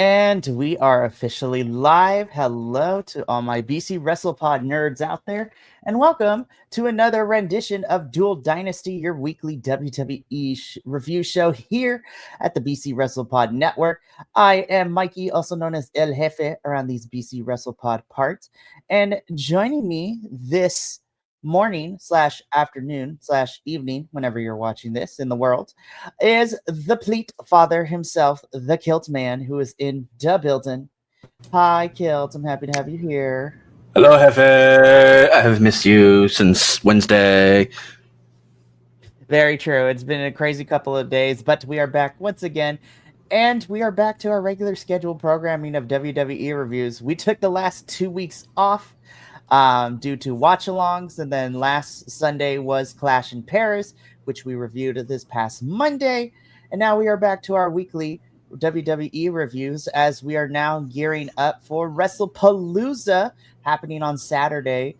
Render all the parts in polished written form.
And we are officially live. Hello to all my BC WrestlePod nerds out there, and welcome to another rendition of Dual Dynasty, your weekly WWE review show here at the BC WrestlePod Network. I am Mikey, also known as El Jefe around these BC WrestlePod parts, and joining me this morning/afternoon/evening, whenever you're watching this in the world, is the Pleat Father himself, the Kilt Man, who is in the building. Hi, Kilt. I'm happy to have you here. Hello, Jefe. I have missed you since Wednesday. Very true. It's been a crazy couple of days, but we are back once again. And we are back to our regular scheduled programming of WWE reviews. We took the last 2 weeks off due to watch-alongs, and then last Sunday was Clash in Paris, which we reviewed this past Monday, and now we are back to our weekly WWE reviews as we are now gearing up for WrestlePalooza happening on Saturday,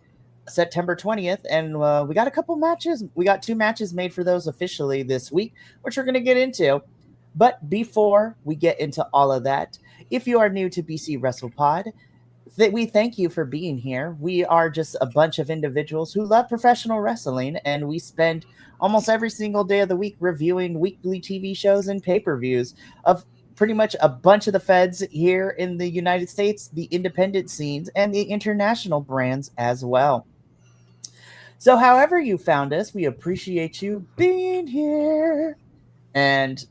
September 20th, and we got a couple matches. We got 2 matches made for those officially this week, which we're going to get into. But before we get into all of that, if you are new to BC WrestlePod, we thank you for being here. We are just a bunch of individuals who love professional wrestling, and we spend almost every single day of the week reviewing weekly TV shows and pay-per-views of pretty much a bunch of the feds here in the United States, the independent scenes, and the international brands as well. So however you found us, we appreciate you being here, and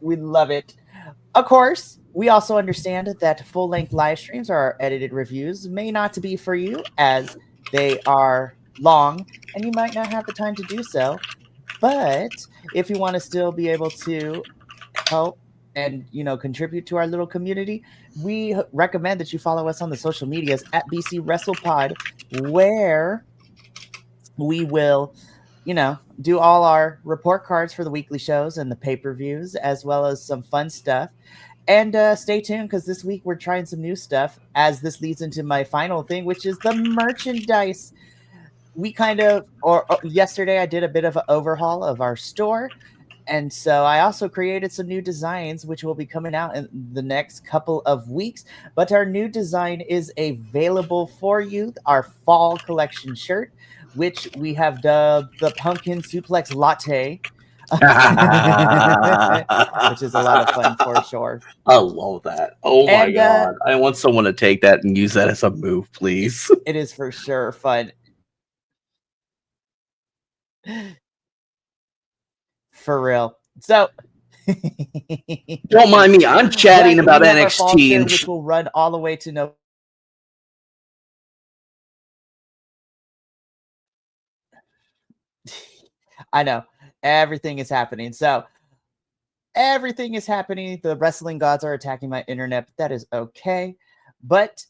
we love it. Of course, we also understand that full-length live streams or our edited reviews may not be for you, as they are long and you might not have the time to do so. But if you want to still be able to help and contribute to our little community, we recommend that you follow us on the social medias at BC WrestlePod, where we will do all our report cards for the weekly shows and the pay-per-views, as well as some fun stuff. And stay tuned, because this week we're trying some new stuff, as this leads into my final thing, which is the merchandise. We yesterday I did a bit of an overhaul of our store, and so I also created some new designs, which will be coming out in the next couple of weeks. But our new design is available for you, our fall collection shirt, which we have dubbed the Pumpkin Suplex Latte, which is a lot of fun for sure. I love that. Oh my God. I want someone to take that and use that as a move, please. It is for sure fun. For real. So Don't mind me. I'm chatting about NXT, and which will run all the way to no. I know everything is happening. So everything is happening. The wrestling gods are attacking my internet, but that is okay. But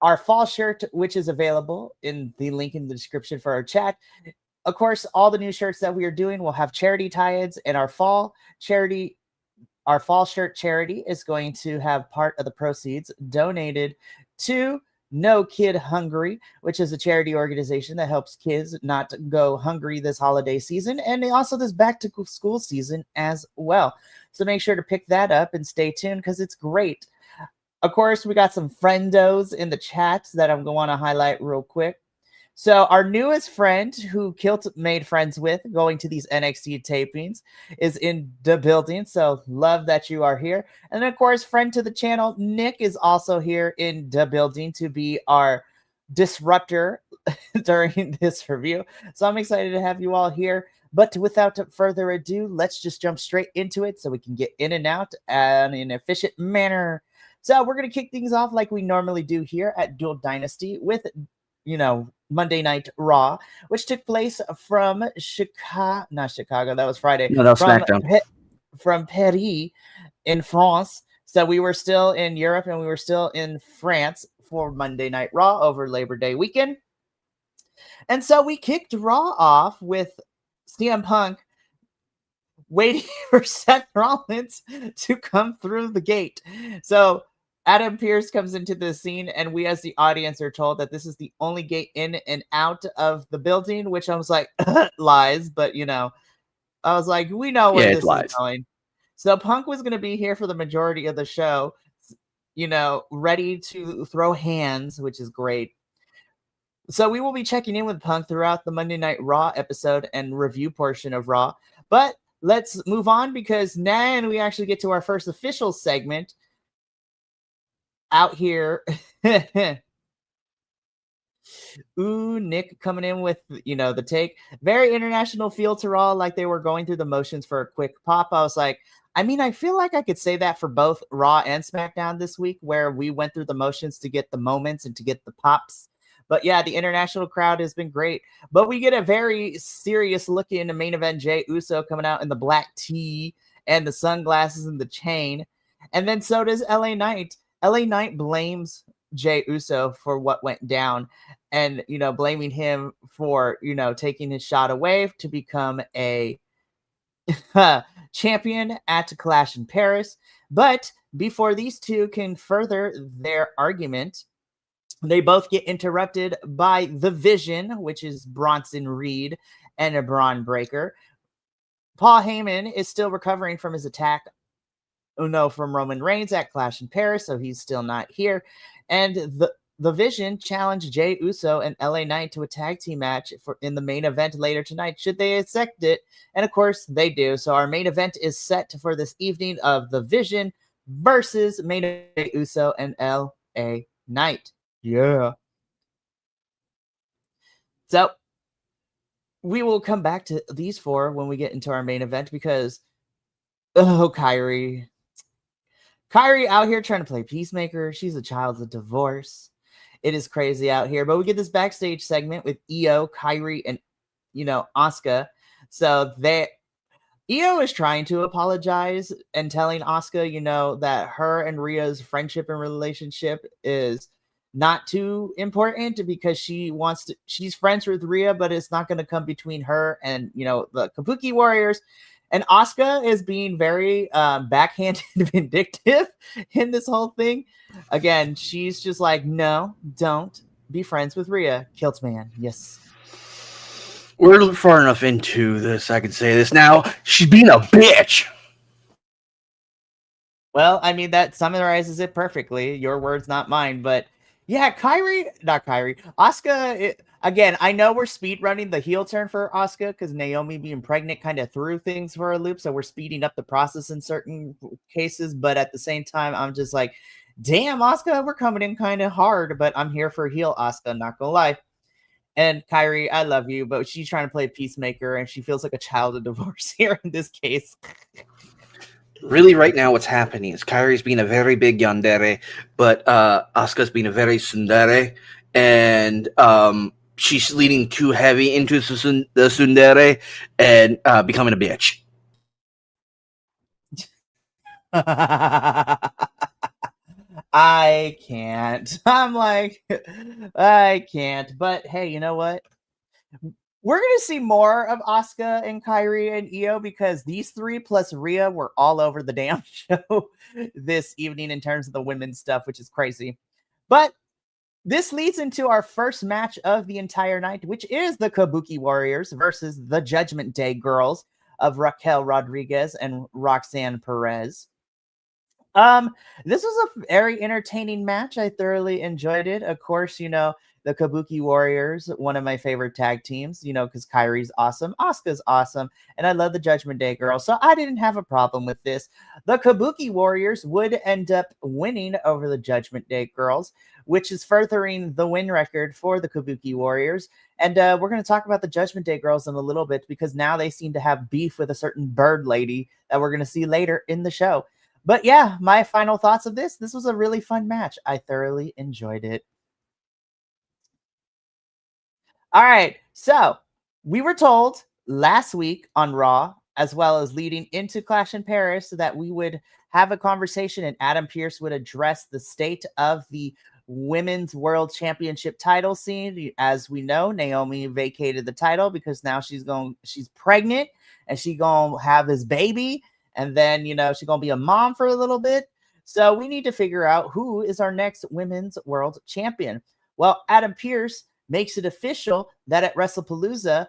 our fall shirt, which is available in the link in the description for our chat. Of course, all the new shirts that we are doing will have charity tie-ins, and our fall shirt charity is going to have part of the proceeds donated to No Kid Hungry, which is a charity organization that helps kids not go hungry this holiday season, and also this back to school season as well. So make sure to pick that up and stay tuned because it's great. Of course, we got some friendos in the chat that I'm going to want to highlight real quick. So our newest friend who Kilt made friends with going to these NXT tapings is in the building. So love that you are here. And of course, friend to the channel, Nick, is also here in the building to be our disruptor during this review. So I'm excited to have you all here. But without further ado, let's just jump straight into it so we can get in and out in an efficient manner. So we're going to kick things off like we normally do here at Dual Dynasty with, Monday Night Raw, which took place from not Chicago, that was Friday. No, that was SmackDown. From Paris in France. So we were still in Europe and we were still in France for Monday Night Raw over Labor Day weekend. And so we kicked Raw off with CM Punk waiting for Seth Rollins to come through the gate. So Adam Pearce comes into the scene, and we as the audience are told that this is the only gate in and out of the building, which I was like, lies, but I was like, we know where this is going. So Punk was going to be here for the majority of the show, ready to throw hands, which is great. So we will be checking in with Punk throughout the Monday Night Raw episode and review portion of Raw. But let's move on because now we actually get to our first official segment out here. Ooh, Nick coming in with, the take. Very international feel to Raw, like they were going through the motions for a quick pop. I was like, I feel like I could say that for both Raw and SmackDown this week, where we went through the motions to get the moments and to get the pops. But yeah, the international crowd has been great. But we get a very serious look in the main event. Jey Uso coming out in the black tee and the sunglasses and the chain. And then so does LA Knight. LA Knight blames Jey Uso for what went down and, blaming him for, taking his shot away to become a champion at Clash in Paris. But before these two can further their argument, they both get interrupted by The Vision, which is Bronson Reed and a Braun Breaker. Paul Heyman is still recovering from his attack from Roman Reigns at Clash in Paris, so he's still not here. And the Vision challenged Jey Uso and LA Knight to a tag team match in the main event later tonight, should they accept it. And of course, they do. So our main event is set for this evening of The Vision versus main event Jey Uso and LA Knight. Yeah. So we will come back to these four when we get into our main event because, Kyrie out here trying to play peacemaker. She's a child of divorce. It is crazy out here. But we get this backstage segment with Io, Kyrie, and, Asuka. So Io is trying to apologize and telling Asuka, that her and Rhea's friendship and relationship is not too important because she's friends with Rhea, but it's not going to come between her and, the Kabuki Warriors. And Asuka is being very backhanded vindictive in this whole thing. Again, she's just like, no, don't be friends with Rhea. Kilt man. Yes. We're far enough into this, I can say this now. She's being a bitch. Well, that summarizes it perfectly. Your words, not mine. But yeah, Asuka, again, I know we're speed running the heel turn for Asuka because Naomi being pregnant kind of threw things for a loop. So we're speeding up the process in certain cases. But at the same time, I'm just like, damn, Asuka, we're coming in kind of hard. But I'm here for heel Asuka, not gonna lie. And Kyrie, I love you, but she's trying to play peacemaker and she feels like a child of divorce here in this case. really right now what's happening is Kairi's being a very big yandere, but Asuka's being a very tsundere, and she's leaning too heavy into the tsundere and becoming a bitch. I can't. I'm like, I can't. But hey, you know what? We're going to see more of Asuka and Kairi and Io because these three plus Rhea were all over the damn show this evening in terms of the women's stuff, which is crazy. But this leads into our first match of the entire night, which is the Kabuki Warriors versus the Judgment Day Girls of Raquel Rodriguez and Roxanne Perez. This was a very entertaining match. I thoroughly enjoyed it. Of course, you know, the Kabuki Warriors, one of my favorite tag teams, you know, because Kairi's awesome, Asuka's awesome, and I love the Judgment Day Girls, so I didn't have a problem with this. The Kabuki Warriors would end up winning over the Judgment Day Girls, which is furthering the win record for the Kabuki Warriors. And we're going to talk about the Judgment Day Girls in a little bit because now they seem to have beef with a certain bird lady that we're going to see later in the show. But yeah, my final thoughts of this. This was a really fun match. I thoroughly enjoyed it. All right. So we were told last week on Raw, as well as leading into Clash in Paris, that we would have a conversation and Adam Pearce would address the state of the Women's World Championship title scene. As we know, Naomi vacated the title because now she's pregnant and she's going to have this baby. And then, you know, she's going to be a mom for a little bit. So we need to figure out who is our next Women's World Champion. Well, Adam Pearce makes it official that at WrestlePalooza,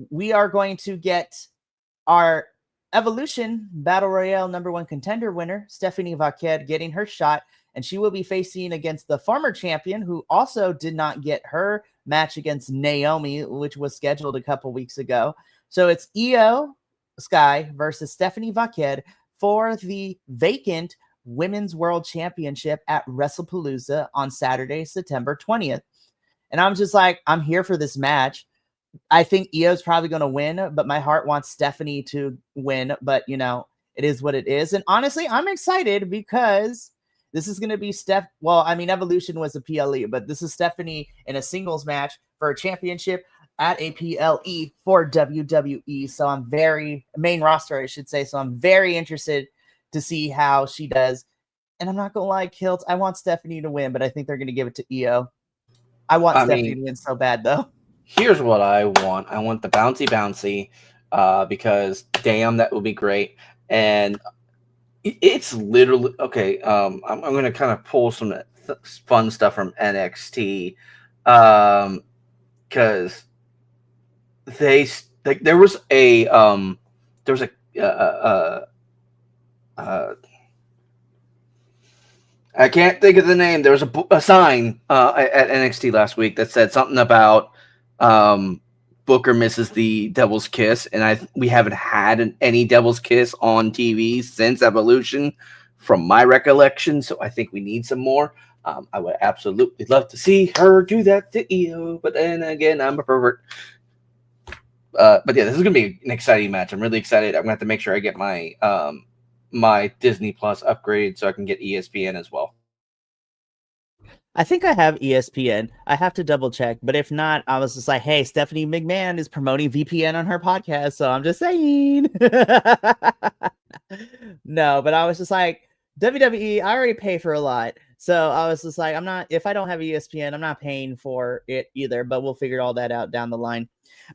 we are going to get our Evolution Battle Royale #1 contender winner, Stephanie Vaquer, getting her shot. And she will be facing against the former champion, who also did not get her match against Naomi, which was scheduled a couple weeks ago. So it's Io Sky versus Stephanie Vaquer for the vacant Women's World Championship at WrestlePalooza on Saturday, September 20th. And I'm just like, I'm here for this match. I think Io's probably going to win, but my heart wants Stephanie to win. But, you know, it is what it is. And honestly, I'm excited because this is going to be Well, I mean, Evolution was a PLE, but this is Stephanie in a singles match for a championship at a PLE for WWE. So I'm main roster, I should say. So I'm very interested to see how she does. And I'm not going to lie, Kilt, I want Stephanie to win, but I think they're going to give it to Io. I want Stephanie to win so bad, though. Here's what I want. I want the bouncy, because damn, that would be great. And it's literally okay. I'm going to kind of pull some fun stuff from NXT, because there was a I can't think of the name. There was a sign at NXT last week that said something about Booker misses the Devil's Kiss, and we haven't had any Devil's Kiss on TV since Evolution, from my recollection. So I think we need some more. I would absolutely love to see her do that to Io, but then again, I'm a pervert. But yeah, this is gonna be an exciting match. I'm really excited. I'm gonna have to make sure I get my my Disney Plus upgrade so I can get ESPN as well. I think I have ESPN. I have to double check, but if not, I was just like, hey, Stephanie McMahon is promoting VPN on her podcast, so I'm just saying. No, but I was just like, WWE, I already pay for a lot. So I was just like, if I don't have ESPN, I'm not paying for it either, but we'll figure all that out down the line.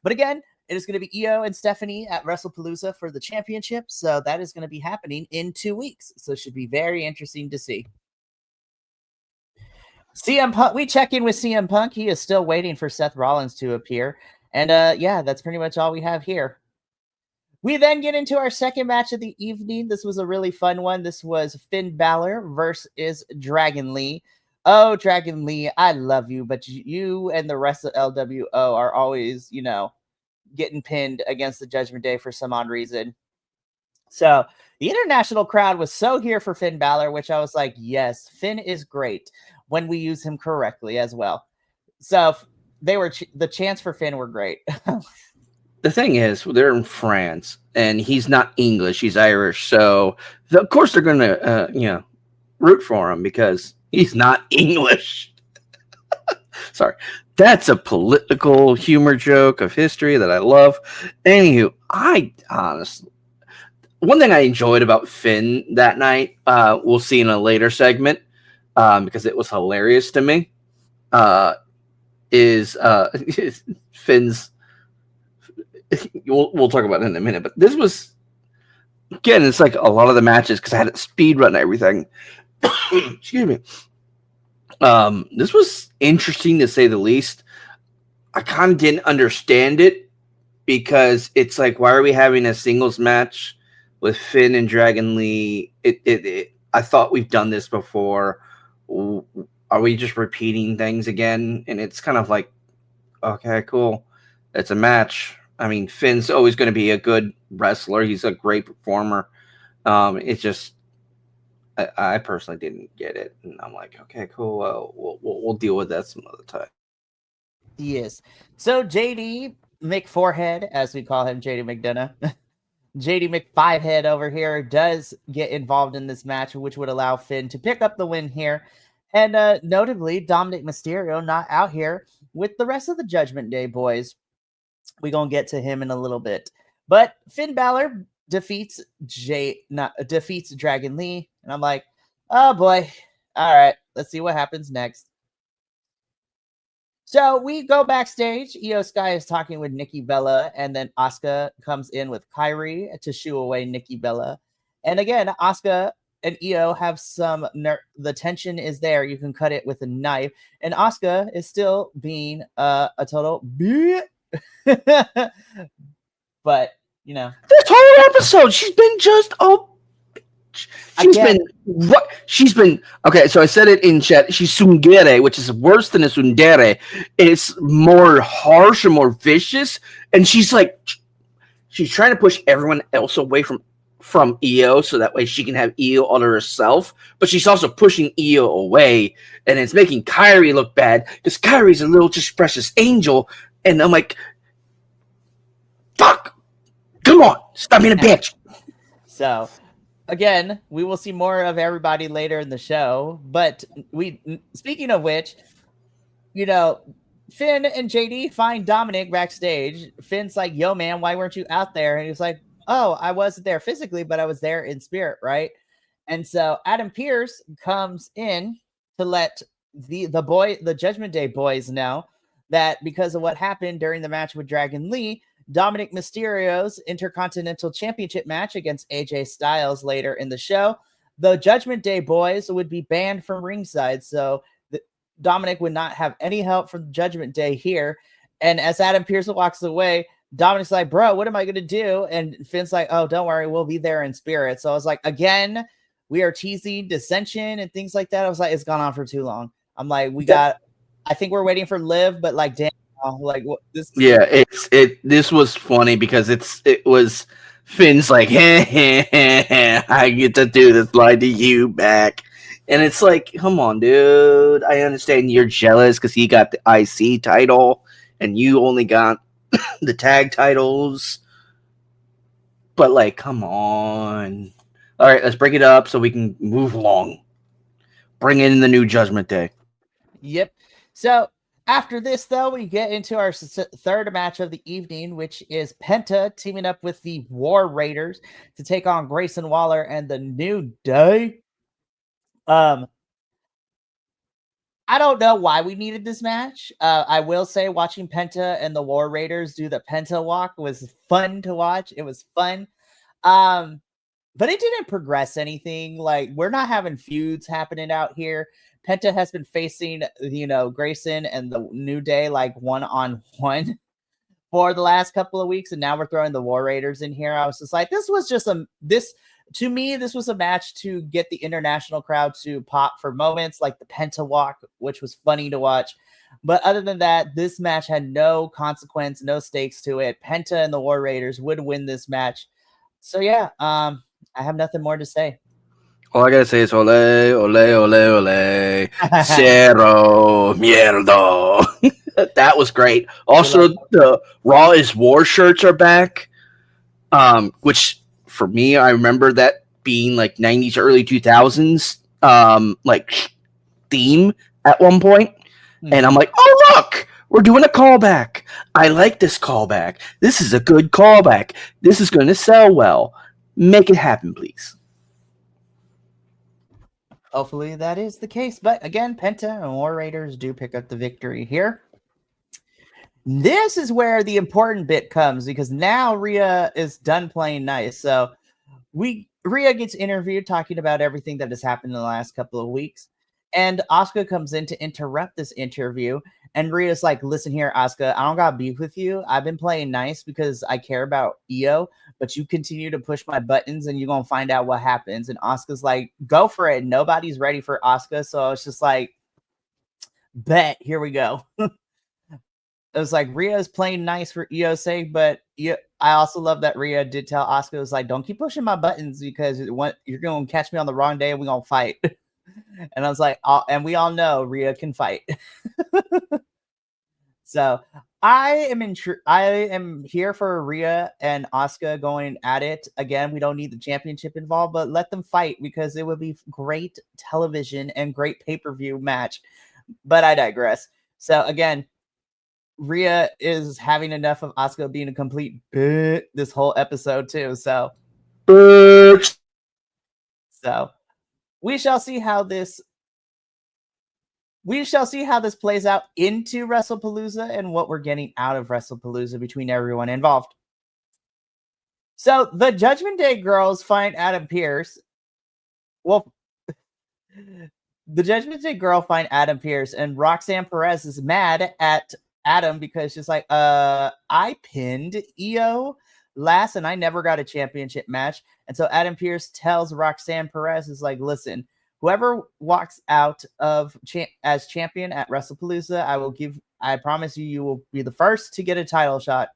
But again, it is going to be Io and Stephanie at WrestlePalooza for the championship. So that is going to be happening in 2 weeks. So it should be very interesting to see. CM Punk, we check in with CM Punk. He is still waiting for Seth Rollins to appear. And yeah, that's pretty much all we have here. We then get into our second match of the evening. This was a really fun one. This was Finn Balor versus Dragon Lee. Oh, Dragon Lee, I love you, but you and the rest of LWO are always, you know, getting pinned against the Judgment Day for some odd reason. So the international crowd was so here for Finn Balor, which I was like, yes, Finn is great when we use him correctly as well. So they were the chants for Finn were great. the thing is, they're in France, and he's not English; he's Irish. So, of course, they're going to, root for him because he's not English. Sorry, that's a political humor joke of history that I love. Anywho, I honestly, one thing I enjoyed about Finn that night, we'll see in a later segment, because it was hilarious to me, is Finn's. We'll talk about it in a minute, but this was, again, it's like a lot of the matches because I had it speed run and everything. Excuse me. This was interesting to say the least. I kind of didn't understand it because it's like, why are we having a singles match with Finn and Dragon Lee? I thought we've done this before. Are we just repeating things again? And it's kind of like, okay, cool. It's a match. I mean, Finn's always going to be a good wrestler. He's a great performer. It's just, I personally didn't get it, and I'm like, okay, cool. We'll deal with that some other time. Yes. So JD McForehead, as we call him, JD McDonough, JD McFivehead over here does get involved in this match, which would allow Finn to pick up the win here. And notably, Dominic Mysterio not out here with the rest of the Judgment Day boys. We're going to get to him in a little bit. But Finn Balor defeats Dragon Lee. And I'm like, oh boy. All right, let's see what happens next. So we go backstage. Io Sky is talking with Nikki Bella, and then Asuka comes in with Kairi to shoo away Nikki Bella. And again, Asuka and Io have some the tension is there. You can cut it with a knife, and Asuka is still being a total bitch. But you know, this whole episode, she's been just She's been okay. So I said it in chat. She's tsundere, which is worse than a tsundere. It's more harsh and more vicious. And she's trying to push everyone else away from Io, so that way she can have Io all to herself. But she's also pushing Io away, and it's making Kairi look bad because Kairi's a little just precious angel. And I'm like, fuck, come on, stop being a bitch. So. Again, we will see more of everybody later in the show. But speaking of which, Finn and JD find Dominic backstage. Finn's like, yo, man, why weren't you out there? And he's like, oh, I wasn't there physically, but I was there in spirit, right? And so Adam Pearce comes in to let the Judgment Day boys know that because of what happened during the match with Dragon Lee, Dominic Mysterio's Intercontinental Championship match against AJ Styles later in the show, the Judgment Day boys would be banned from ringside. So Dominic would not have any help from Judgment Day here. And as Adam Pearce walks away, Dominic's like, bro, what am I going to do? And Finn's like, oh, don't worry, we'll be there in spirit. So I was like, again, we are teasing dissension and things like that. I was like, it's gone on for too long. I'm like, I think we're waiting for Liv, but like, damn. Like what this? Yeah, this was funny because it was Finn's like, I get to do this, lie to you back, and it's like, come on, dude. I understand you're jealous because he got the IC title and you only got the tag titles, but like, come on. All right, let's break it up so we can move along. Bring in the new Judgment Day. Yep. So. After this, though, we get into our third match of the evening, which is Penta teaming up with the War Raiders to take on Grayson Waller and the New Day. I don't know why we needed this match. I will say watching Penta and the War Raiders do the Penta walk was fun to watch. It was fun. But it didn't progress anything. Like, we're not having feuds happening out here. Penta has been facing, Grayson and the New Day like one-on-one for the last couple of weeks, and now we're throwing the War Raiders in here. I was just like, this was a match to get the international crowd to pop for moments like the Penta walk, which was funny to watch. But other than that, this match had no consequence, no stakes to it. Penta and the War Raiders would win this match. So yeah, I have nothing more to say. All I gotta say is ole, ole, ole, ole, cero, mierda. That was great. Also, the Raw is War shirts are back, which for me, I remember that being like 90s, early 2000s, like theme at one point. And I'm like, oh, look, we're doing a callback. I like this callback. This is a good callback. This is going to sell well. Make it happen, please. Hopefully that is the case. But again, Penta and War Raiders do pick up the victory here. This is where the important bit comes because now Rhea is done playing nice. So Rhea gets interviewed talking about everything that has happened in the last couple of weeks. And Asuka comes in to interrupt this interview. And Rhea's like, listen here, Asuka, I don't got beef with you. I've been playing nice because I care about Io, but you continue to push my buttons and you're going to find out what happens. And Asuka's like, go for it. Nobody's ready for Asuka. So it's just like, bet, here we go. It was like Rhea's playing nice for Io's sake, but I also love that Rhea did tell Asuka, it was like, don't keep pushing my buttons because you're going to catch me on the wrong day and we're going to fight. And I was like, and we all know Rhea can fight. So I am here for Rhea and Asuka going at it. Again, we don't need the championship involved, but let them fight because it would be great television and great pay-per-view match. But I digress. So again, Rhea is having enough of Asuka being a complete bitch this whole episode too. So we shall see how this plays out into WrestlePalooza and what we're getting out of WrestlePalooza between everyone involved. So the Judgment Day girls find Adam Pearce. Well, the Judgment Day girl find Adam Pearce, and Roxanne Perez is mad at Adam because she's like, I pinned Io last and I never got a championship match. And so Adam Pearce tells Roxanne Perez, is like, listen, whoever walks out of as champion at WrestlePalooza, I promise you will be the first to get a title shot.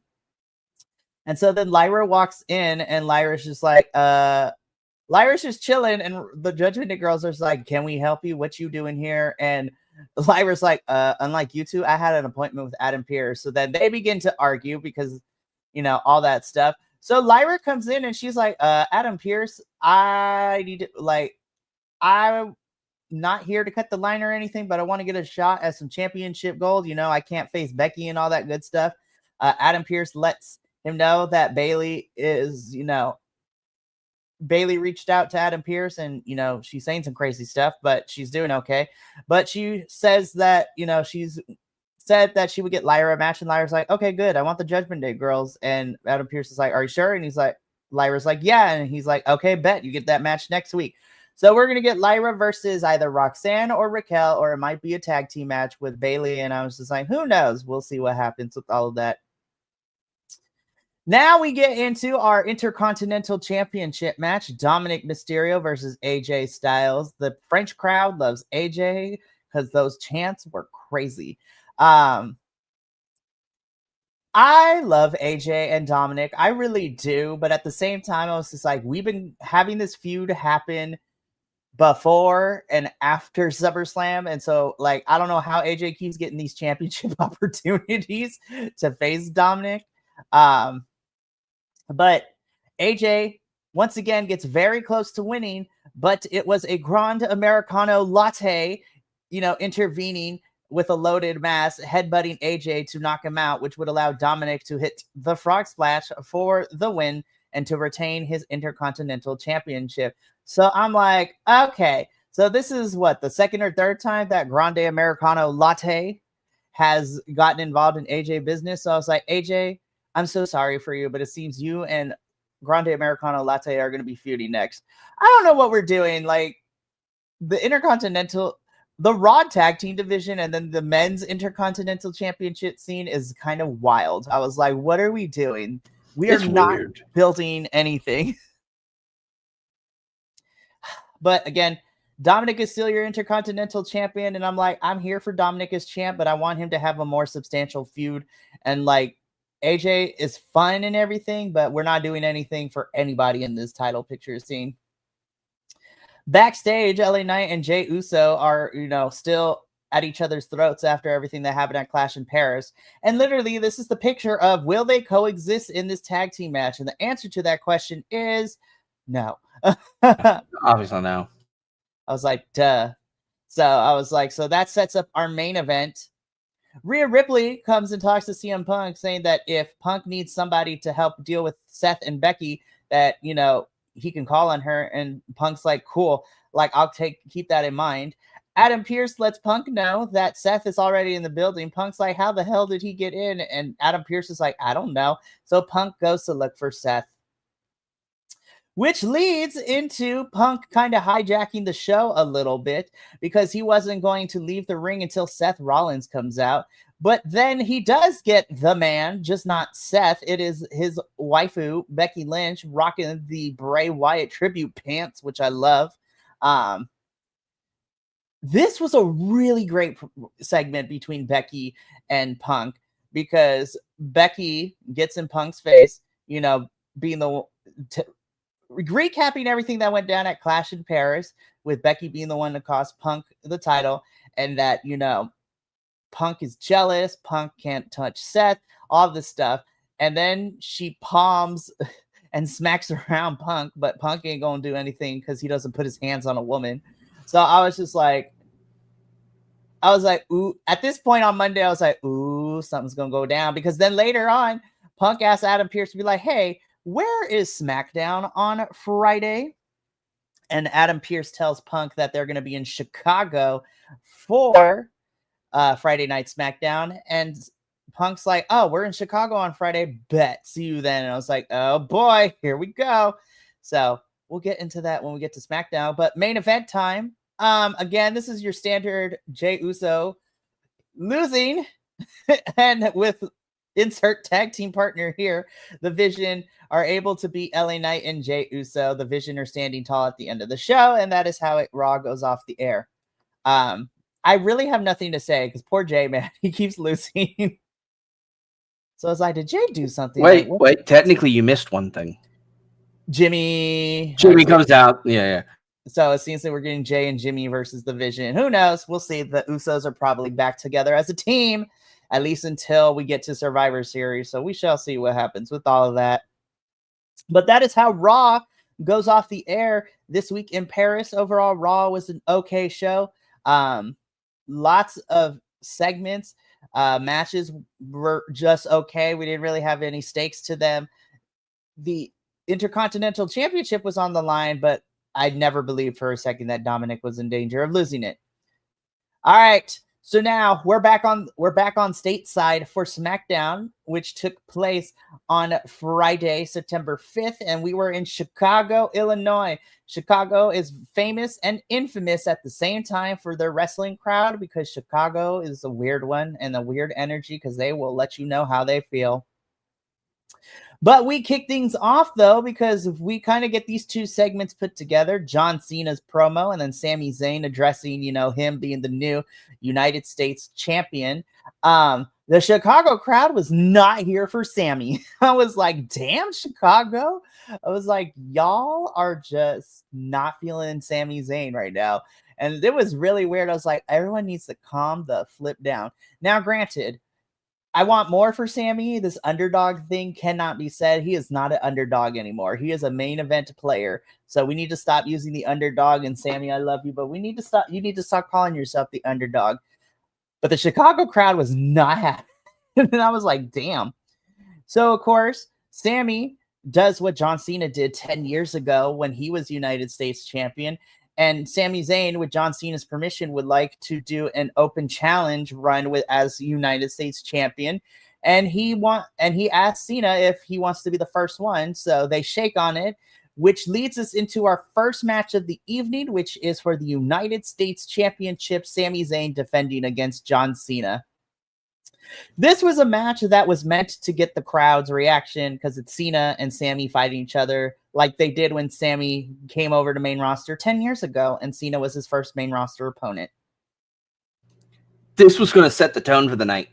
And so then Lyra walks in and Lyra's just like, Lyra's just chilling. And the Judgment Day girls are just like, can we help you? What you doing here? And Lyra's like, unlike you two, I had an appointment with Adam Pearce. So then they begin to argue because, all that stuff. So Lyra comes in and she's like, Adam Pearce, I'm not here to cut the line or anything, but I want to get a shot at some championship gold. I can't face Becky and all that good stuff. Adam Pearce lets him know that Bayley is, Bayley reached out to Adam Pearce and, she's saying some crazy stuff, but she's doing okay. But she says that, she's said that she would get Lyra a match, and Lyra's like, okay, good. I want the Judgment Day girls. And Adam Pearce is like, are you sure? And he's like, Lyra's like, yeah. And he's like, okay, bet you get that match next week. So we're going to get Lyra versus either Roxanne or Raquel, or it might be a tag team match with Bayley. And I was just like, who knows? We'll see what happens with all of that. Now we get into our Intercontinental Championship match, Dominic Mysterio versus AJ Styles. The French crowd loves AJ because those chants were crazy. I love AJ and Dominic. I really do. But at the same time, I was just like, we've been having this feud happen before and after SummerSlam. And so, I don't know how AJ keeps getting these championship opportunities to face Dominic. But AJ, once again, gets very close to winning, but it was a Grande Americano latte, intervening with a loaded mass, headbutting AJ to knock him out, which would allow Dominic to hit the Frog Splash for the win and to retain his Intercontinental Championship. So I'm like, okay, so this is what, the second or third time that Grande Americano latte has gotten involved in AJ business. So I was like, AJ, I'm so sorry for you, but it seems you and Grande Americano Latte are going to be feuding next. I don't know what we're doing. The Intercontinental, the Raw Tag Team division, and then the men's Intercontinental Championship scene is kind of wild. I was like, what are we doing? It's not weird. Building anything. But again, Dominic is still your Intercontinental Champion, and I'm like, I'm here for Dominic as champ, but I want him to have a more substantial feud. And AJ is fun and everything, but we're not doing anything for anybody in this title picture scene. Backstage, LA Knight and Jey Uso are, still at each other's throats after everything that happened at Clash in Paris. And literally, this is the picture of, will they coexist in this tag team match? And the answer to that question is no. Obviously, no. I was like, duh. So I was like, so that sets up our main event. Rhea Ripley comes and talks to CM Punk, saying that if Punk needs somebody to help deal with Seth and Becky, that, you know, he can call on her. And Punk's like, cool, like, I'll keep that in mind. Adam Pearce lets Punk know that Seth is already in the building. Punk's like, how the hell did he get in? And Adam Pearce is like, I don't know. So Punk goes to look for Seth, which leads into Punk kind of hijacking the show a little bit, because he wasn't going to leave the ring until Seth Rollins comes out. But then he does get the man, just not Seth. It is his waifu, Becky Lynch, rocking the Bray Wyatt tribute pants, which I love. This was a really great segment between Becky and Punk, because Becky gets in Punk's face, you know, being the... recapping everything that went down at Clash in Paris, with Becky being the one to cost Punk the title, and that, you know, Punk is jealous, Punk can't touch Seth, all this stuff. And then she palms and smacks around Punk, but Punk ain't gonna do anything because he doesn't put his hands on a woman. So I was like, ooh, at this point on Monday, I was like, ooh, something's gonna go down, because then later on, Punk asked Adam Pearce to be like, hey, where is SmackDown on Friday? And Adam Pearce tells Punk that they're going to be in Chicago for Friday Night SmackDown. And Punk's like, oh, we're in Chicago on Friday. Bet. See you then. And I was like, oh boy, here we go. So we'll get into that when we get to SmackDown. But main event time. Again, this is your standard Jey Uso losing and with insert tag team partner here, the Vision are able to beat LA Knight and Jey Uso. The Vision are standing tall at the end of the show, and that is how Raw goes off the air. I really have nothing to say, because poor Jey, man, he keeps losing. So I was like, did Jey do something? Wait, technically you missed one thing. Jimmy comes out. Yeah. So it seems that we're getting Jey and Jimmy versus the Vision. Who knows? We'll see. The Usos are probably back together as a team, at least until we get to Survivor Series. So we shall see what happens with all of that. But that is how Raw goes off the air this week in Paris. Overall, Raw was an okay show. Lots of segments. Matches were just okay. We didn't really have any stakes to them. The Intercontinental Championship was on the line, but I'd never believed for a second that Dominic was in danger of losing it. All right. So now we're back on stateside for SmackDown, which took place on Friday, September 5th, and we were in Chicago, Illinois. Chicago is famous and infamous at the same time for their wrestling crowd, because Chicago is a weird one and a weird energy, because they will let you know how they feel. But we kick things off, though, because we kind of get these two segments put together. John Cena's promo, and then Sami Zayn addressing, you know, him being the new United States champion. The Chicago crowd was not here for Sami. I was like, damn, Chicago. I was like, y'all are just not feeling Sami Zayn right now. And it was really weird. I was like, everyone needs to calm the flip down. Now, granted, I want more for Sami. This underdog thing cannot be said. He is not an underdog anymore. He is a main event player. So we need to stop using the underdog. And Sami, I love you, but we need to stop. You need to stop calling yourself the underdog. But the Chicago crowd was not happy. And I was like, damn. So, of course, Sami does what John Cena did 10 years ago when he was United States champion. And Sami Zayn, with John Cena's permission, would like to do an open challenge run as United States champion. And he asked Cena if he wants to be the first one. So they shake on it, which leads us into our first match of the evening, which is for the United States Championship, Sami Zayn defending against John Cena. This was a match that was meant to get the crowd's reaction, because it's Cena and Sami fighting each other like they did when Sami came over to main roster 10 years ago, and Cena was his first main roster opponent. This was going to set the tone for the night.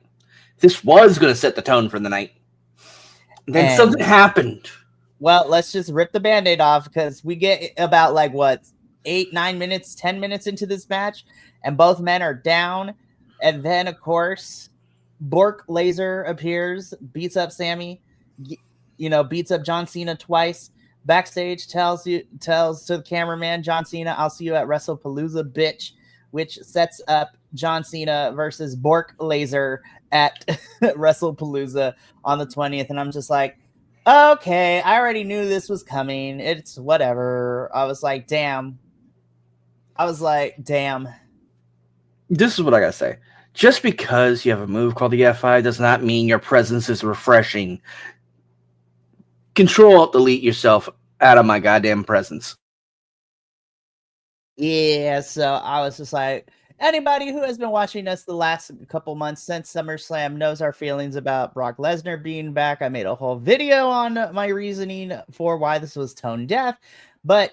Then something happened. Well, let's just rip the Band-Aid off, because we get about 8, 9 minutes, 10 minutes into this match, and both men are down. And then, of course, Bork Laser appears, beats up Sammy, beats up John Cena twice. Backstage tells to the cameraman, John Cena, "I'll see you at WrestlePalooza, bitch," which sets up John Cena versus Bork Laser at WrestlePalooza on the 20th. And I'm just like, okay, I already knew this was coming. It's whatever. I was like, damn. This is what I gotta say. Just because you have a move called the F5 does not mean your presence is refreshing. Control delete yourself out of my goddamn presence. Yeah, so I was just like, anybody who has been watching us the last couple months since SummerSlam knows our feelings about Brock Lesnar being back. I made a whole video on my reasoning for why this was tone deaf, but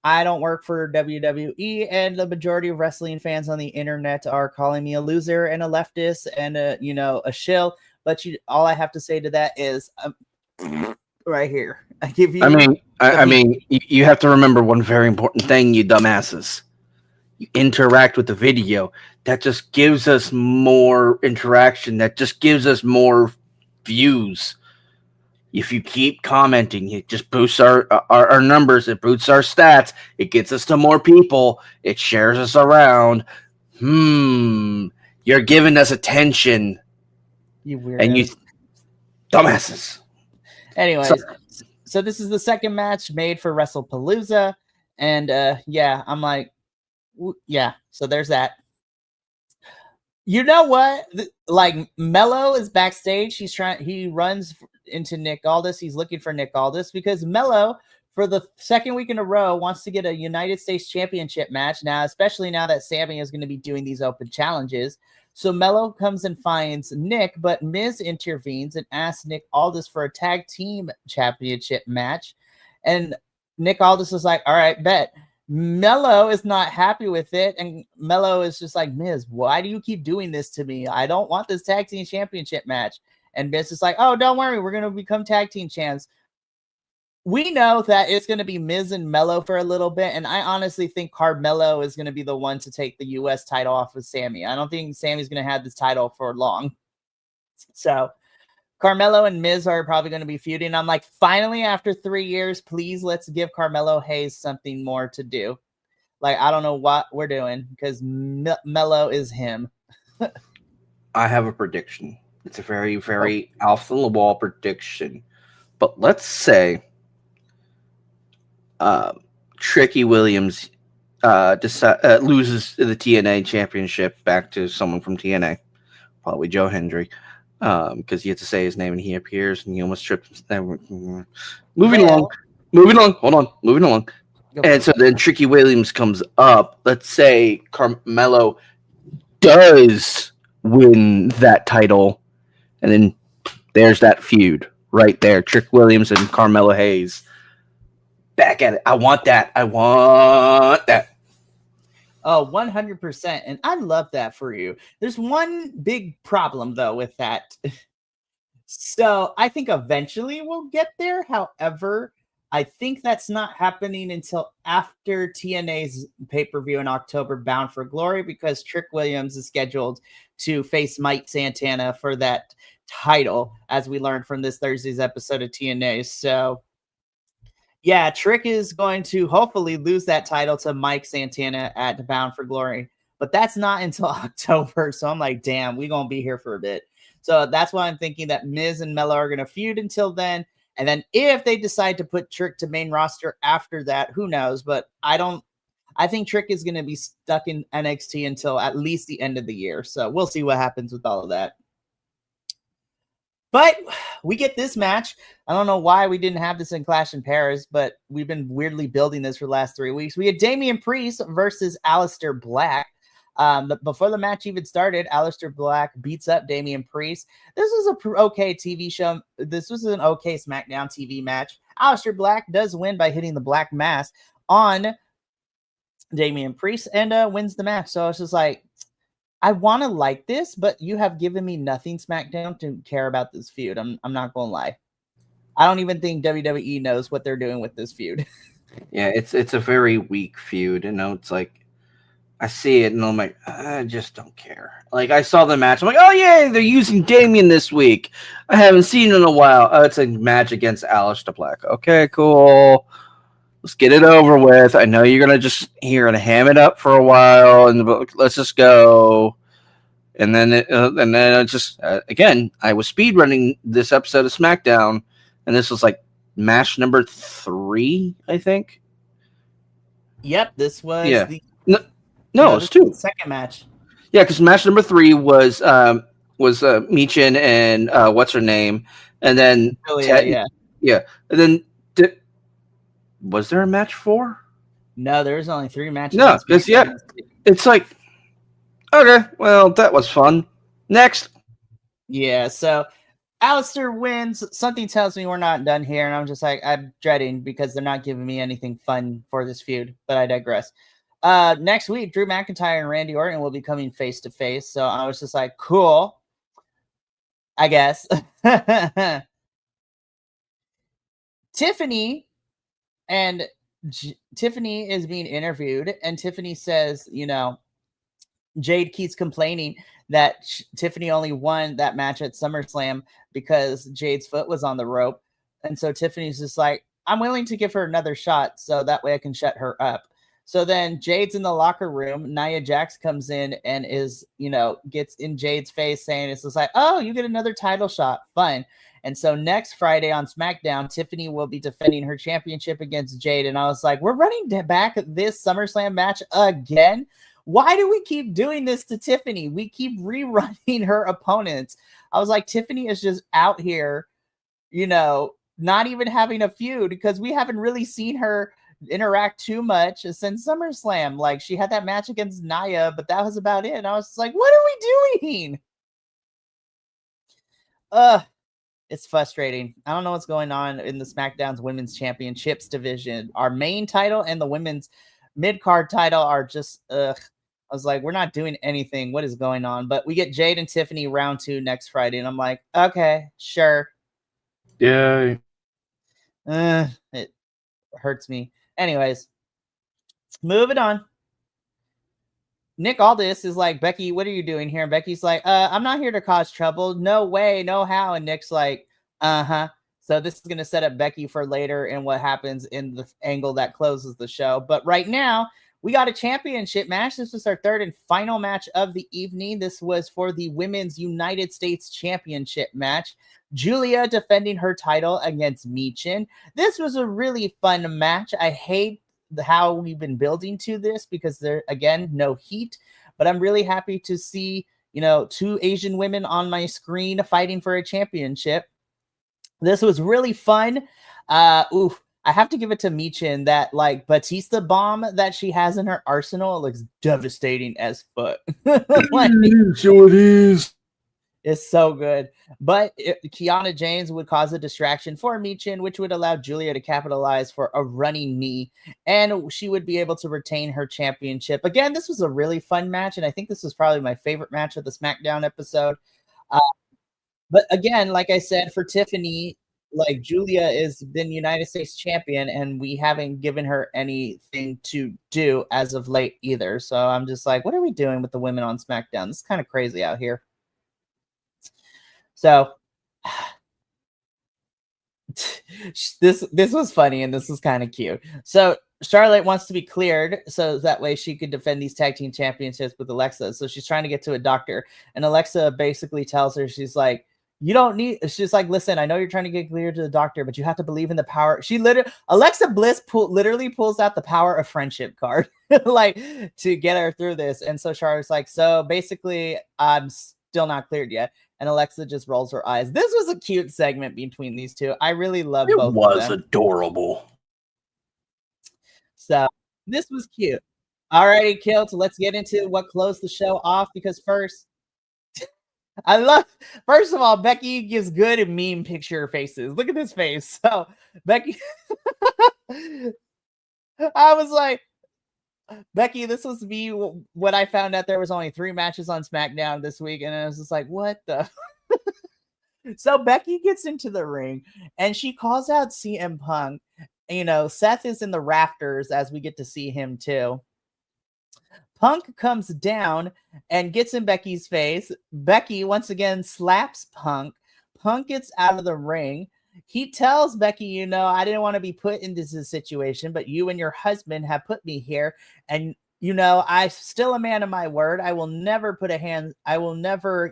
I don't work for WWE, and the majority of wrestling fans on the internet are calling me a loser and a leftist and a shill. But all I have to say to that is, right here, I give you. I mean, you have to remember one very important thing, you dumbasses. You interact with the video. That just gives us more interaction. That just gives us more views. If you keep commenting, it just boosts our numbers. It boosts our stats. It gets us to more people. It shares us around. You're giving us attention. You weirdos. And you dumbasses. Anyways, so this is the second match made for WrestlePalooza. And I'm like, yeah, so there's that. You know what? Like, Mello is backstage. He runs into Nick Aldis. He's looking for Nick Aldis because Mello, for the second week in a row, wants to get a United States Championship match now, especially now that Sammy is going to be doing these open challenges. So Mello comes and finds Nick, but Miz intervenes and asks Nick Aldis for a tag team championship match. And Nick Aldis is like, all right, bet. Mello is not happy with it, and Mello is just like, Miz, why do you keep doing this to me? I don't want this tag team championship match. And Miz is like, oh, don't worry, we're going to become tag team champs. We know that it's going to be Miz and Mello for a little bit, and I honestly think Carmelo is going to be the one to take the U.S. title off of Sammy. I don't think Sammy's going to have this title for long. So Carmelo and Miz are probably going to be feuding. I'm like, finally, after 3 years, please let's give Carmelo Hayes something more to do. Like, I don't know what we're doing because Mello is him. I have a prediction. It's a very, very off the wall prediction. But let's say Tricky Williams loses the TNA championship back to someone from TNA, probably Joe Hendry. Because you have to say his name and he appears and he almost trips. Moving along. Hold on. Moving along. And so then Tricky Williams comes up. Let's say Carmelo does win that title. And then there's that feud right there. Trick Williams and Carmelo Hayes back at it. I want that. Oh, 100%. And I love that for you. There's one big problem, though, with that. So I think eventually we'll get there. However, I think that's not happening until after TNA's pay-per-view in October, Bound for Glory, because Trick Williams is scheduled to face Mike Santana for that title, as we learned from this Thursday's episode of TNA. So yeah, Trick is going to hopefully lose that title to Mike Santana at Bound for Glory. But that's not until October. So I'm like, damn, we're going to be here for a bit. So that's why I'm thinking that Miz and Mello are going to feud until then. And then if they decide to put Trick to main roster after that, who knows? But I think Trick is going to be stuck in NXT until at least the end of the year. So we'll see what happens with all of that. But we get this match. I don't know why we didn't have this in Clash in Paris, but we've been weirdly building this for the last 3 weeks. We had Damian Priest versus Aleister Black. Before the match even started, Aleister Black beats up Damian Priest. This was a okay TV show. This was an okay SmackDown TV match. Aleister Black does win by hitting the Black Mass on Damian Priest and wins the match. So it's just like, I want to like this, but you have given me nothing, SmackDown, to care about this feud. I'm not going to lie. I don't even think WWE knows what they're doing with this feud. Yeah, it's a very weak feud. You know, it's like I see it and I'm like, I just don't care. Like I saw the match, I'm like, oh yeah, they're using Damien this week. I haven't seen it in a while. Oh, it's a match against Aleister Black. Okay, cool. Let's get it over with. I know you're gonna ham it up for a while, and let's just go. And then again, I was speed running this episode of SmackDown, and this was like match number 3, I think. Yep, this was the no, it's 2. The second match. Yeah, because match number 3 was Michin and what's her name, and then yeah, and then was there a match 4? No, there was only 3 matches. No, because it's like, okay, well, that was fun. Next. Yeah, so Aleister wins. Something tells me we're not done here, and I'm just like, I'm dreading because they're not giving me anything fun for this feud, but I digress. Next week, Drew McIntyre and Randy Orton will be coming face to face, so I was just like, cool, I guess. Tiffany is being interviewed, and Tiffany says, Jade keeps complaining that Tiffany only won that match at SummerSlam because Jade's foot was on the rope. And so Tiffany's just like, I'm willing to give her another shot so that way I can shut her up. So then Jade's in the locker room. Nia Jax comes in and is, gets in Jade's face saying, it's just like, oh, you get another title shot. Fun. And so next Friday on SmackDown, Tiffany will be defending her championship against Jade. And I was like, we're running back this SummerSlam match again. Why do we keep doing this to Tiffany? We keep rerunning her opponents. I was like, Tiffany is just out here, not even having a feud because we haven't really seen her interact too much since SummerSlam. Like she had that match against Nia, but that was about it. And I was just like, what are we doing? It's frustrating. I don't know what's going on in the SmackDown's Women's Championships division. Our main title and the women's mid-card title are just I was like, we're not doing anything. What is going on? But we get Jade and Tiffany round 2 next Friday, and I'm like, okay, sure. Yeah. It hurts me. Anyways, moving on. Nick Aldis is like, Becky, what are you doing here? And Becky's like, I'm not here to cause trouble. No way, no how. And Nick's like, uh-huh. So this is going to set up Becky for later and what happens in the angle that closes the show. But right now, we got a championship match. This was our third and final match of the evening. This was for the Women's United States Championship match. Julia defending her title against Michin. This was a really fun match. I hate how we've been building to this because there, again, no heat. But I'm really happy to see, 2 Asian women on my screen fighting for a championship. This was really fun. I have to give it to Michin. That like Batista bomb that she has in her arsenal looks devastating as fuck. So it is. It's so good. But Kiana James would cause a distraction for Michin, which would allow Julia to capitalize for a running knee, and she would be able to retain her championship. Again, this was a really fun match, and I think this was probably my favorite match of the SmackDown episode. But again, like I said, for Tiffany, like Julia has been United States champion, and we haven't given her anything to do as of late either. So I'm just like, what are we doing with the women on SmackDown? This is kind of crazy out here. So this was funny and this was kind of cute. So Charlotte wants to be cleared so that way she could defend these tag team championships with Alexa. So she's trying to get to a doctor, and Alexa basically tells her, she's like, you don't need, she's like, listen, I know you're trying to get cleared to the doctor, but you have to believe in the power. Alexa Bliss literally pulls out the power of friendship card, like to get her through this. And so Charlotte's like, so basically I'm still not cleared yet. And Alexa just rolls her eyes. This was a cute segment between these two. I really love both of them. It was adorable. So this was cute. Alrighty, Kilt, let's get into what closed the show off, because first of all, Becky gives good and meme picture faces. Look at this face. So Becky, I was like, Becky, this was me when I found out there was only 3 matches on SmackDown this week, and I was just like, what the? So Becky gets into the ring, and she calls out CM Punk. Seth is in the rafters as we get to see him too. Punk comes down and gets in Becky's face. Becky once again slaps Punk. Punk gets out of the ring. He tells Becky, I didn't want to be put in this situation, but you and your husband have put me here. And, I'm still a man of my word. I will never put I will never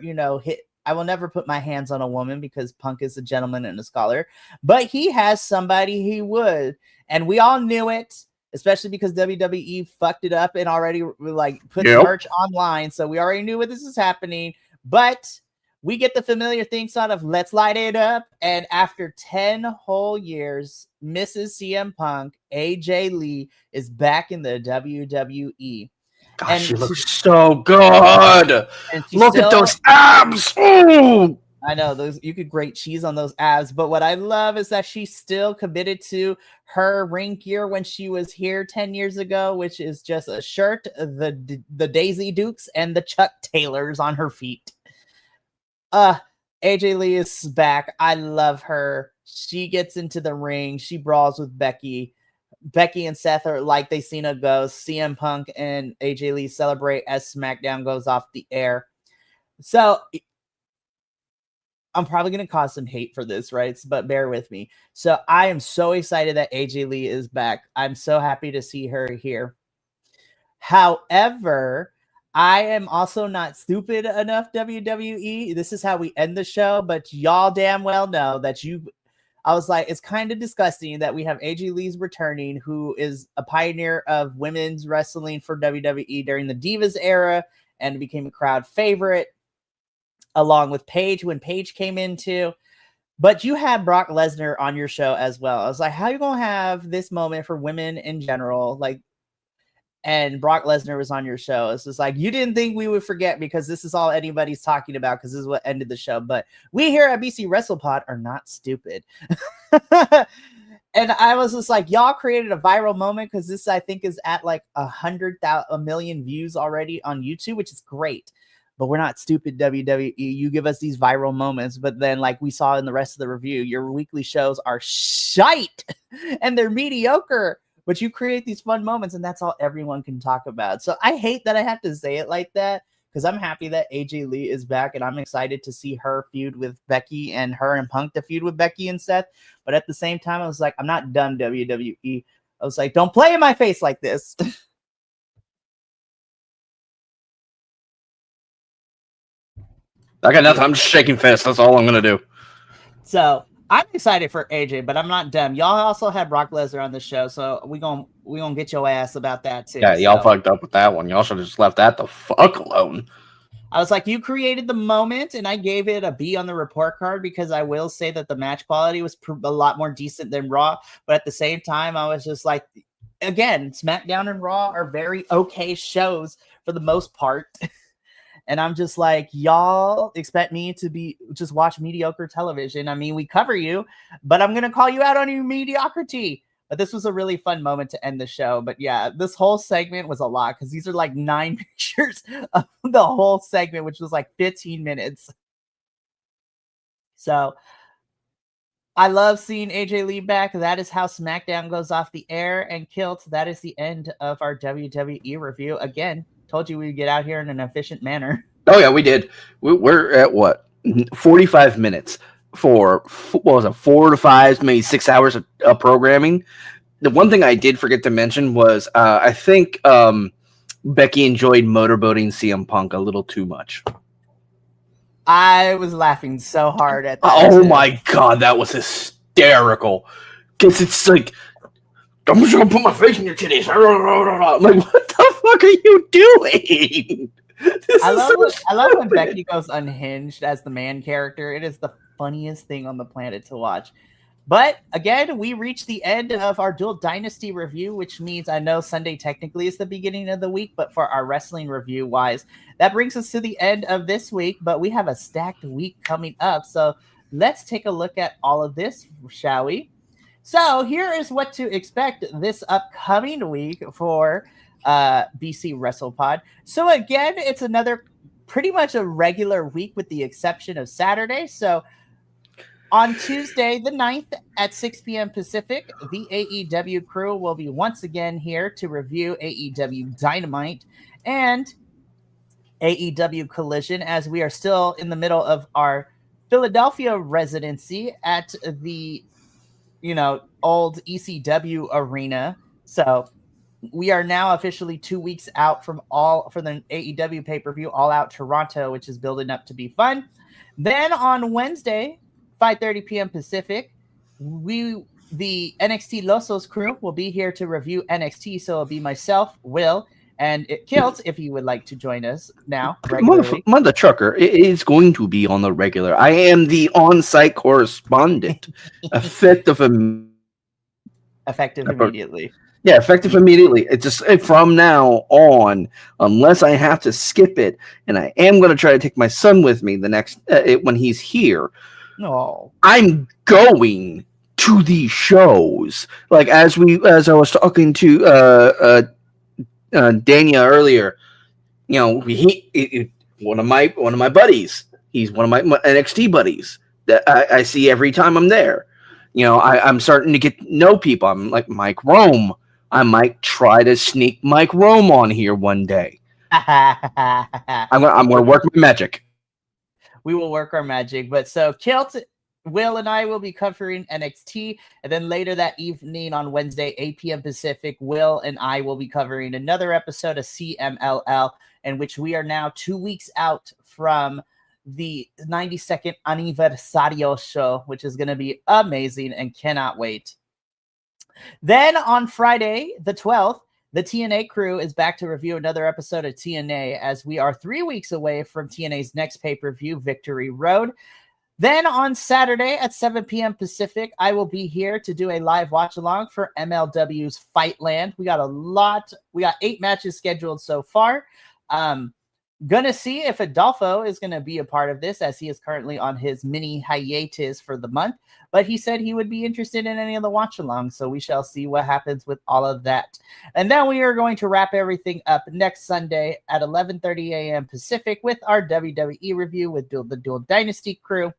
put my hands on a woman because Punk is a gentleman and a scholar. But he has somebody he would. And we all knew it, especially because WWE fucked it up and already put the merch online. So we already knew what this is happening. But we get the familiar theme song of Let's Light It Up. And after 10 whole years, Mrs. CM Punk, AJ Lee, is back in the WWE. Gosh, and she looks so good. Look at those abs. Ooh. I know you could grate cheese on those abs, but what I love is that she's still committed to her ring gear when she was here 10 years ago, which is just a shirt, the Daisy Dukes, and the Chuck Taylors on her feet. AJ Lee is back. I love her. She gets into the ring. She brawls with Becky. Becky and Seth are like they seen a ghost. CM Punk and AJ Lee celebrate as SmackDown goes off the air. So I'm probably going to cause some hate for this, right? But bear with me. So I am so excited that AJ Lee is back. I'm so happy to see her here. However, I am also not stupid enough, WWE. This is how we end the show, but y'all damn well know that I was like, it's kind of disgusting that we have AJ Lee's returning, who is a pioneer of women's wrestling for WWE during the Divas era and became a crowd favorite, along with Paige when Paige came into. But you had Brock Lesnar on your show as well. I was like, how are you going to have this moment for women in general? And Brock Lesnar was on your show. It's just like, you didn't think we would forget because this is all anybody's talking about because this is what ended the show. But we here at BC WrestlePod are not stupid. And I was just like, y'all created a viral moment because this, I think, is at like 100,000, 1 million views already on YouTube, which is great. But we're not stupid, WWE. You give us these viral moments, but then like we saw in the rest of the review, your weekly shows are shite and they're mediocre. But you create these fun moments, and that's all everyone can talk about. So I hate that I have to say it like that because I'm happy that AJ Lee is back, and I'm excited to see her feud with Becky and her and Punk to feud with Becky and Seth. But at the same time, I was like, I'm not done, WWE. I was like, don't play in my face like this. I got nothing. I'm just shaking fists. That's all I'm going to do. So I'm excited for AJ, but I'm not dumb. Y'all also had Brock Lesnar on the show, so we gonna get your ass about that too. Yeah, y'all fucked up with that one. Y'all should have just left that the fuck alone. I was like, you created the moment, and I gave it a B on the report card because I will say that the match quality was a lot more decent than Raw, but at the same time, I was just like, again, SmackDown and Raw are very okay shows for the most part. And I'm just like, y'all expect me to just watch mediocre television. I mean, we cover you, but I'm going to call you out on your mediocrity. But this was a really fun moment to end the show. But yeah, this whole segment was a lot because these are like 9 pictures of the whole segment, which was like 15 minutes. So I love seeing AJ Lee back. That is how SmackDown goes off the air. And Kilt, that is the end of our WWE review. Again, told you we'd get out here in an efficient manner. Oh yeah, we did. We're at what, 45 minutes for what was it, 4 to 5, maybe 6 hours of programming. The one thing I did forget to mention was I think Becky enjoyed motorboating CM Punk a little too much. I was laughing so hard at that. Oh my god, that was hysterical. Because it's like, I'm just gonna put my face in your titties. I'm like, what the fuck are you doing? I love when Becky goes unhinged as the man character. It is the funniest thing on the planet to watch. But again, we reached the end of our Dual Dynasty review, which means I know Sunday technically is the beginning of the week, but for our wrestling review wise, that brings us to the end of this week. But we have a stacked week coming up. So let's take a look at all of this, shall we? So here is what to expect this upcoming week for BC WrestlePod. So again, it's another pretty much a regular week with the exception of Saturday. So on Tuesday, the 9th at 6 p.m. Pacific, the AEW crew will be once again here to review AEW Dynamite. and AEW Collision, as we are still in the middle of our Philadelphia residency at the old ECW arena. So we are now officially 2 weeks out from the AEW pay-per-view All Out Toronto, which is building up to be fun. Then on Wednesday, 5:30 p.m. Pacific, the NXT Losos crew will be here to review NXT. So it'll be myself, Will, and Kilt, if you would like to join us now regularly. Mother trucker is going to be on the regular. I am the on-site correspondent. Effective immediately. Yeah, effective immediately. It's just from now on, unless I have to skip it, and I am going to try to take my son with me the next when he's here. No, I'm going to these shows. Like as I was talking to Dania earlier, one of my buddies. He's one of my NXT buddies that I see every time I'm there. I'm starting to get to know people. I'm like Mike Rome. I might try to sneak Mike Rome on here one day. I'm gonna work my magic. We will work our magic. But so Kilt, Will, and I will be covering NXT, and then later that evening on Wednesday, 8 p.m. Pacific, Will and I will be covering another episode of CMLL, in which we are now 2 weeks out from the 92nd Aniversario show, which is going to be amazing and cannot wait. Then on Friday, the 12th, the TNA crew is back to review another episode of TNA, as we are 3 weeks away from TNA's next pay-per-view, Victory Road. Then on Saturday at 7 p.m. Pacific, I will be here to do a live watch-along for MLW's Fightland. We got 8 matches scheduled so far. Gonna see if Adolfo is gonna be a part of this, as he is currently on his mini hiatus for the month, but he said he would be interested in any of the watch-alongs, so we shall see what happens with all of that. And then we are going to wrap everything up next Sunday at 11:30 a.m. Pacific with our WWE review with the Dual Dynasty crew.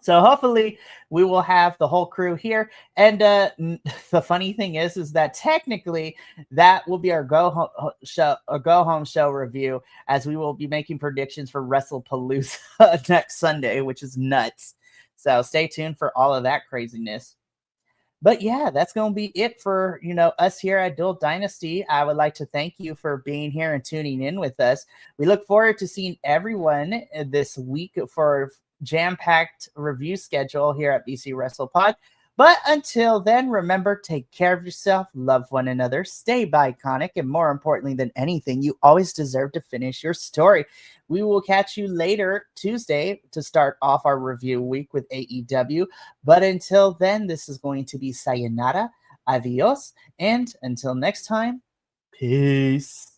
So hopefully we will have the whole crew here. And the funny thing is that technically that will be our go home show review, as we will be making predictions for WrestlePalooza next Sunday, which is nuts. So stay tuned for all of that craziness. But yeah, that's going to be it for, us here at Dual Dynasty. I would like to thank you for being here and tuning in with us. We look forward to seeing everyone this week for jam-packed review schedule here at BC WrestlePod. But until then, remember, take care of yourself, love one another, stay iconic, and more importantly than anything, you always deserve to finish your story. We will catch you later Tuesday to start off our review week with AEW. But until then, this is going to be sayonara, adios, and until next time, peace.